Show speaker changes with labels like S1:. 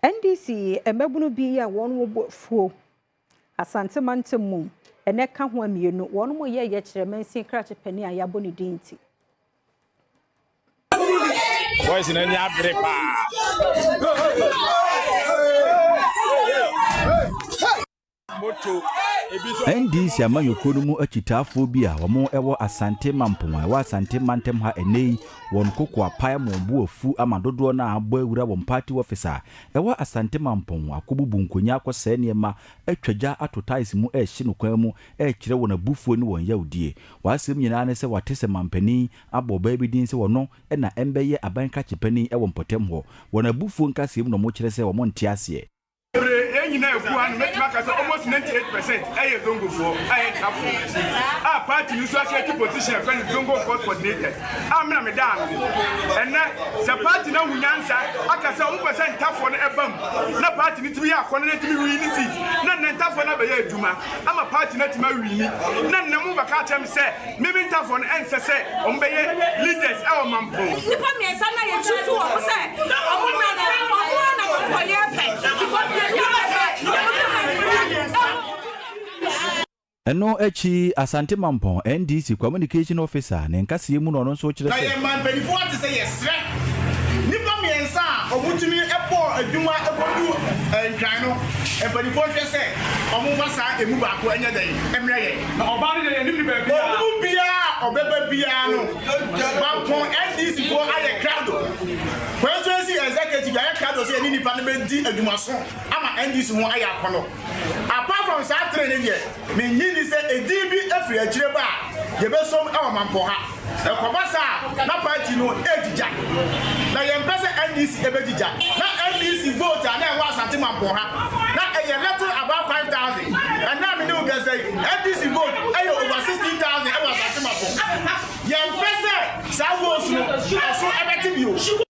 S1: NDC emebunu bi ya won wo fuo Asante Mampong ene ka ho amienu won mo ye kire mansin krache pani a yabo ne dinti
S2: voice na nya brepa moto
S3: NDC amanyokoro mu akitafo bi a wɔn ɛwɔ Asante Mampong a ɛwɔ Asante Mantem ha enei wɔn koko apae mombu afu amadodo na abɔ awura wɔn party officer ɛwɔ Asante Mampong akobubu nkonya akɔsɛ nneɛma atwagya atotais mu ɛhye no kwan mu ɛkyerɛ wɔn abufuo ne wɔn yawdie wɔasɛm nyinaa ne sɛ wɔate sɛ mampani abɔ baa bi din sɛ wɔno ɛna ɛmbɛyɛ abanka kyepani ɛwɔ mpɔtem hɔ wɔn abufuo nkasɛm no mo kyerɛ sɛ wɔn nte aseɛ
S2: almost 98% aye zongo for aye kafu party you so actually position friend zongo court coordinated amna me dan and the party na hunyansa aka say 1% tafo na ebam na party ni timi akọ na timi win seat na tafo na be ya adwuma ama party na timi win na nnamu baka tem say mimi tafo na ense say on be leaders e o mampo nipa me ensa na ye tutu o say o na ko ye pe
S3: Eno echi Asante Mampong NDC communication officer ne nkase mu no nso kire
S2: se na man before to say yes nipa me ensa obutumi epo adwuma ebodu nkran no before say omo fasa emu ba ko anya dan emre ye na oba ne ye nim ba bia obeba bia no Mampong NDC go aye crowd Presidency executive aye crowd say ni nipa ne be di adwuma so ama NDC ho aye akono apart from that training here me nyini say edibi afri akire ba ye be som e wo Mampong ha e kobasa na party no ejija na ye mpese NDC ebejija na NDC vote na e wa Asante Mampong ha na e ye little about 5,000 and now me no get say NDC vote e over 16,000 e wa Asante Mampong ye mpese sa vote no so ebeti bi o